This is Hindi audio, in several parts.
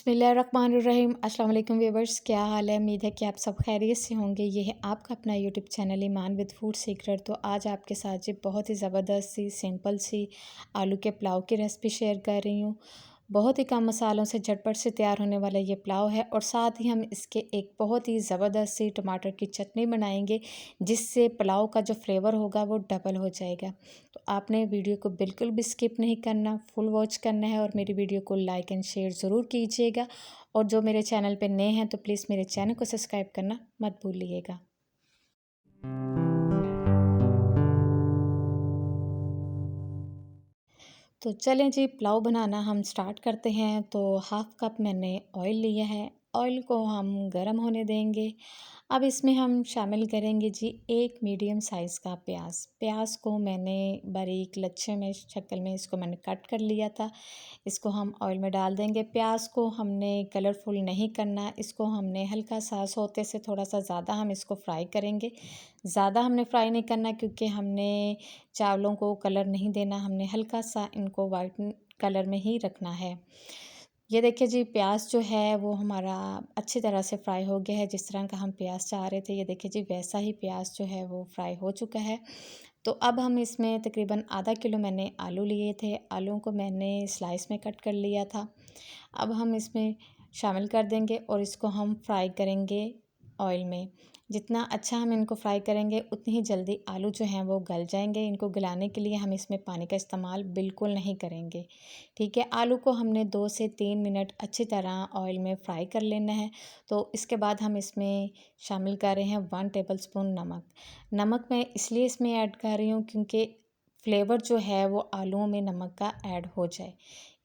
बिस्मिल्लाहिर्रहमानिर्रहीम। अस्सलाम वालेकुम व्यूअर्स, क्या हाल है? उम्मीद है कि आप सब खैरियत से होंगे। ये है आपका अपना YouTube channel Iman with food secret. तो आज आपके साथ जी बहुत ही ज़बरदस्त सी सिंपल सी आलू के पुलाव की रेसिपी शेयर कर रही हूँ। बहुत ही कम मसालों से झटपट से तैयार होने वाला ये पुलाव है और साथ ही हम इसके एक बहुत ही ज़बरदस्त सी टमाटर की चटनी बनाएंगे, जिससे पुलाव का जो फ्लेवर होगा वो डबल हो जाएगा। तो आपने वीडियो को बिल्कुल भी स्किप नहीं करना, फुल वॉच करना है और मेरी वीडियो को लाइक एंड शेयर ज़रूर कीजिएगा। और जो मेरे चैनल पे नए हैं तो प्लीज़ मेरे चैनल को सब्सक्राइब करना मत भूलिएगा। तो चलें जी, पुलाव बनाना हम स्टार्ट करते हैं। तो हाफ़ कप मैंने ऑयल लिया है, ऑयल को हम गरम होने देंगे। अब इसमें हम शामिल करेंगे जी एक मीडियम साइज़ का प्याज। प्याज को मैंने बारीक लच्छे में शक्ल में इसको मैंने कट कर लिया था। इसको हम ऑयल में डाल देंगे। प्याज को हमने कलरफुल नहीं करना, इसको हमने हल्का सा सोते से थोड़ा सा ज़्यादा हम इसको फ्राई करेंगे। ज़्यादा हमने फ्राई नहीं करना क्योंकि हमने चावलों को कलर नहीं देना, हमने हल्का सा इनको वाइट कलर में ही रखना है। ये देखिए जी, प्याज जो है वो हमारा अच्छी तरह से फ्राई हो गया है। जिस तरह का हम प्याज चाह रहे थे, ये देखिए जी वैसा ही प्याज जो है वो फ्राई हो चुका है। तो अब हम इसमें तकरीबन आधा किलो मैंने आलू लिए थे, आलूओं को मैंने स्लाइस में कट कर लिया था। अब हम इसमें शामिल कर देंगे और इसको हम फ्राई करेंगे ऑयल में। जितना अच्छा हम इनको फ्राई करेंगे उतनी ही जल्दी आलू जो हैं वो गल जाएंगे। इनको गलाने के लिए हम इसमें पानी का इस्तेमाल बिल्कुल नहीं करेंगे। ठीक है, आलू को हमने 2 से 3 मिनट अच्छी तरह ऑयल में फ्राई कर लेना है। तो इसके बाद हम इसमें शामिल कर रहे हैं 1 टेबलस्पून नमक। नमक मैं इसलिए इसमें ऐड कर रही हूँ क्योंकि फ्लेवर जो है वो आलूओं में नमक का ऐड हो जाए।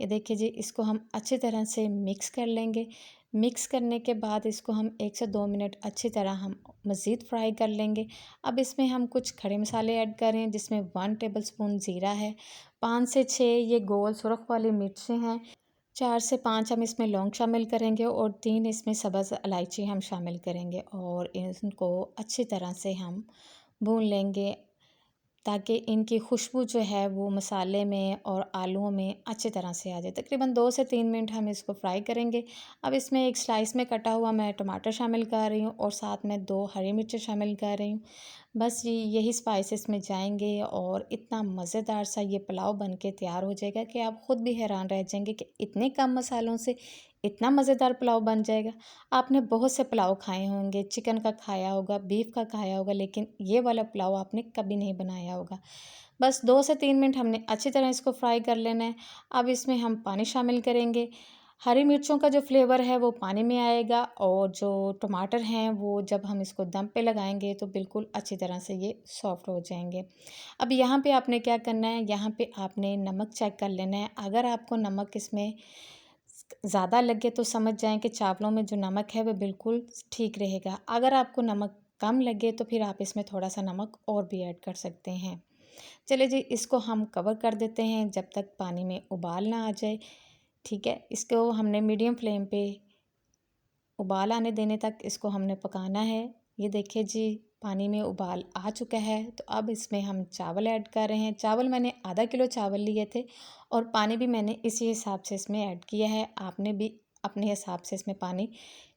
ये देखिए जी, इसको हम अच्छी तरह से मिक्स कर लेंगे। मिक्स करने के बाद इसको हम 1 से 2 मिनट अच्छी तरह हम मज़ीद फ्राई कर लेंगे। अब इसमें हम कुछ खड़े मसाले ऐड कर रहे हैं, जिसमें 1 टेबलस्पून ज़ीरा है, 5 से 6 ये गोल सुरख वाली मिर्चें हैं, 4 से 5 हम इसमें लौंग शामिल करेंगे और 3 इसमें सब्ज़ इलायची हम शामिल करेंगे और इनको अच्छी तरह से हम भून लेंगे, ताकि इनकी खुशबू जो है वो मसाले में और आलूओं में अच्छी तरह से आ जाए। तकरीबन 2 से 3 मिनट हम इसको फ्राई करेंगे। अब इसमें एक स्लाइस में कटा हुआ मैं टमाटर शामिल कर रही हूँ और साथ में 2 हरी मिर्चें शामिल कर रही हूँ। बस ये यही स्पाइसेस में जाएंगे और इतना मज़ेदार सा ये पुलाव बन के तैयार हो जाएगा कि आप ख़ुद भी हैरान रह जाएंगे कि इतने कम मसालों से इतना मज़ेदार पुलाव बन जाएगा। आपने बहुत से पुलाव खाए होंगे, चिकन का खाया होगा, बीफ का खाया होगा, लेकिन ये वाला पुलाव आपने कभी नहीं बनाया होगा। बस 2 से 3 मिनट हमने अच्छी तरह इसको फ्राई कर लेना है। अब इसमें हम पानी शामिल करेंगे। हरी मिर्चों का जो फ्लेवर है वो पानी में आएगा और जो टमाटर हैं वो जब हम इसको दम पे लगाएंगे तो बिल्कुल अच्छी तरह से ये सॉफ्ट हो जाएंगे। अब यहाँ पे आपने क्या करना है, यहाँ पे आपने नमक चेक कर लेना है। अगर आपको नमक इसमें ज़्यादा लगे तो समझ जाएं कि चावलों में जो नमक है वो बिल्कुल ठीक रहेगा। अगर आपको नमक कम लगे तो फिर आप इसमें थोड़ा सा नमक और भी ऐड कर सकते हैं। चलिए जी, इसको हम कवर कर देते हैं जब तक पानी में उबाल ना आ जाए। ठीक है, इसको हमने मीडियम फ्लेम पे उबाल आने देने तक इसको हमने पकाना है। ये देखिए जी, पानी में उबाल आ चुका है। तो अब इसमें हम चावल ऐड कर रहे हैं। चावल मैंने आधा किलो चावल लिए थे और पानी भी मैंने इसी हिसाब से इसमें ऐड किया है। आपने भी अपने हिसाब से इसमें पानी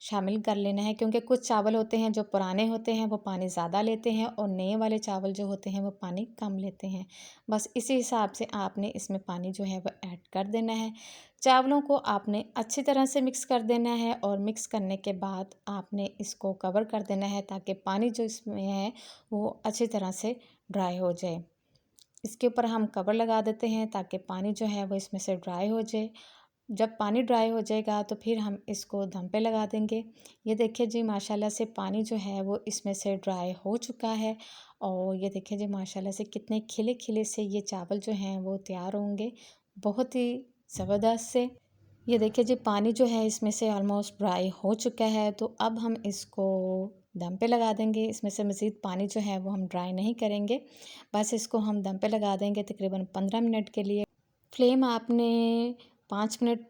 शामिल कर लेना है, क्योंकि कुछ चावल होते हैं जो पुराने होते हैं वो पानी ज़्यादा लेते हैं और नए वाले चावल जो होते हैं वो पानी कम लेते हैं। बस इसी हिसाब से आपने इसमें पानी जो है वो ऐड कर देना है। चावलों को आपने अच्छी तरह से मिक्स कर देना है और मिक्स करने के बाद आपने इसको कवर कर देना है, ताकि पानी जो इसमें है वो अच्छी तरह से ड्राई हो जाए। इसके ऊपर हम कवर लगा देते हैं ताकि पानी जो है वो इसमें से ड्राई हो जाए। जब पानी ड्राई हो जाएगा तो फिर हम इसको दम पे लगा देंगे। ये देखिए जी, माशाल्लाह से पानी जो है वो इसमें से ड्राई हो चुका है और ये देखिए जी माशाल्लाह से कितने खिले खिले से ये चावल जो हैं वो तैयार होंगे, बहुत ही ज़बरदस्त से। ये देखिए जी, पानी जो है इसमें से ऑलमोस्ट ड्राई हो चुका है। तो अब हम इसको दम पे लगा देंगे। इसमें से मज़ीद पानी जो है वो हम ड्राई नहीं करेंगे, बस इसको हम दम पे लगा देंगे तकरीबन 15 मिनट के लिए। फ्लेम आपने 5 मिनट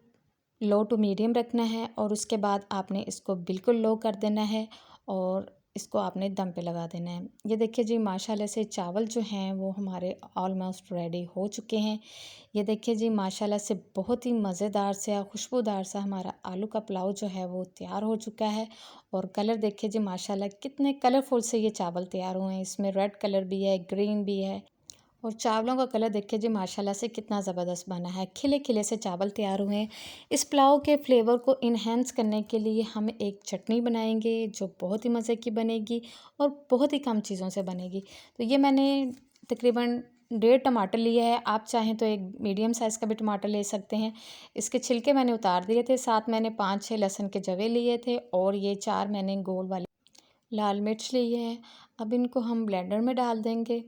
लो टू मीडियम रखना है और उसके बाद आपने इसको बिल्कुल लो कर देना है और इसको आपने दम पे लगा देना है। ये देखिए जी माशाल्लाह से चावल जो हैं वो हमारे ऑलमोस्ट रेडी हो चुके हैं। ये देखिए जी माशाल्लाह से बहुत ही मज़ेदार से और खुशबूदार सा हमारा आलू का पुलाव जो है वो तैयार हो चुका है। और कलर देखिए जी माशाल्लाह कितने कलरफुल से ये चावल तैयार हुए हैं। इसमें रेड कलर भी है, ग्रीन भी है। और चावलों का कलर देखिए जी माशाल्लाह से कितना ज़बरदस्त बना है। खिले खिले से चावल तैयार हुए हैं। इस पुलाव के फ्लेवर को इन्हेंस करने के लिए हम एक चटनी बनाएंगे जो बहुत ही मज़े की बनेगी और बहुत ही कम चीज़ों से बनेगी। तो ये मैंने तकरीबन 1.5 टमाटर लिए है। आप चाहें तो एक मीडियम साइज़ का भी टमाटर ले सकते हैं। इसके छिलके मैंने उतार दिए थे। साथ मैंने 5-6 लहसुन के जवे लिए थे और ये 4 मैंने गोल वाली लाल मिर्च ली है। अब इनको हम ब्लेंडर में डाल देंगे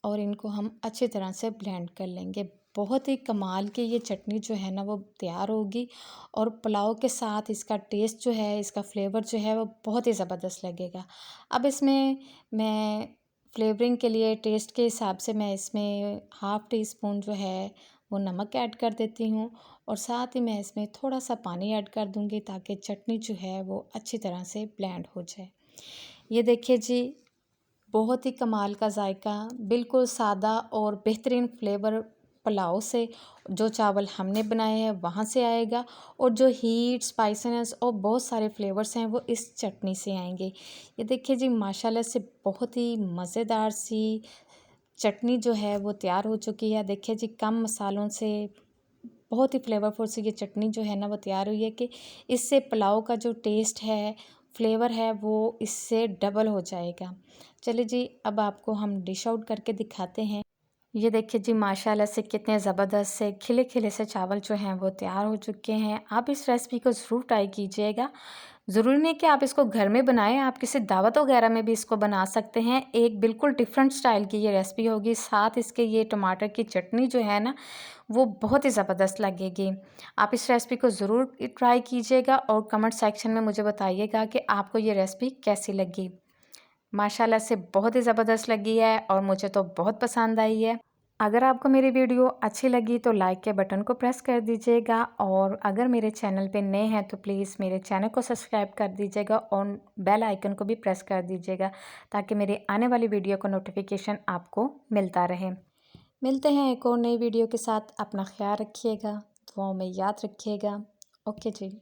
और इनको हम अच्छी तरह से ब्लेंड कर लेंगे। बहुत ही कमाल की ये चटनी जो है ना वो तैयार होगी और पुलाव के साथ इसका टेस्ट जो है, इसका फ्लेवर जो है वो बहुत ही ज़बरदस्त लगेगा। अब इसमें मैं फ्लेवरिंग के लिए टेस्ट के हिसाब से मैं इसमें हाफ़ टी स्पून जो है वो नमक ऐड कर देती हूँ और साथ ही मैं इसमें थोड़ा-सा पानी ऐड कर दूँगी ताकि चटनी जो है वो अच्छी तरह से ब्लेंड हो जाए। ये देखिए जी बहुत ही कमाल का जायका, बिल्कुल सादा और बेहतरीन फ्लेवर पुलाव से जो चावल हमने बनाए हैं वहाँ से आएगा और जो हीट, स्पाइसीनेस और बहुत सारे फ्लेवर्स हैं वो इस चटनी से आएंगे। ये देखिए जी माशाल्लाह से बहुत ही मज़ेदार सी चटनी जो है वो तैयार हो चुकी है। देखिए जी कम मसालों से बहुत ही फ्लेवरफुल सी ये चटनी जो है ना वो तैयार हुई है कि इससे पुलाव का जो टेस्ट है, फ्लेवर है वो इससे डबल हो जाएगा। चलिए जी अब आपको हम डिश आउट करके दिखाते हैं। ये देखिए जी माशाल्लाह से कितने ज़बरदस्त से खिले-खिले से चावल जो हैं वो तैयार हो चुके हैं। आप इस रेसिपी को ज़रूर ट्राई कीजिएगा। ज़रूरी नहीं कि आप इसको घर में बनाएँ, आप किसी दावत वगैरह में भी इसको बना सकते हैं। एक बिल्कुल डिफरेंट स्टाइल की ये रेसिपी होगी। साथ इसके ये टमाटर की चटनी जो है ना, वो बहुत ही ज़बरदस्त लगेगी। आप इस रेसिपी को ज़रूर ट्राई कीजिएगा और कमेंट सेक्शन में मुझे बताइएगा कि आपको ये रेसिपी कैसी लगी। माशाल्लाह से बहुत ही ज़बरदस्त लगी है और मुझे तो बहुत पसंद आई है। अगर आपको मेरी वीडियो अच्छी लगी तो लाइक के बटन को प्रेस कर दीजिएगा और अगर मेरे चैनल पे नए हैं तो प्लीज़ मेरे चैनल को सब्सक्राइब कर दीजिएगा और बेल आइकन को भी प्रेस कर दीजिएगा ताकि मेरे आने वाली वीडियो का नोटिफिकेशन आपको मिलता रहे। मिलते हैं एक और नई वीडियो के साथ। अपना ख्याल रखिएगा, दुआओं में याद रखिएगा। ओके जी,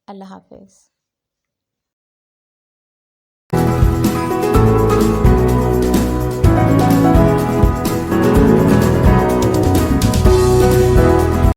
अल्लाह हाफ़िज़।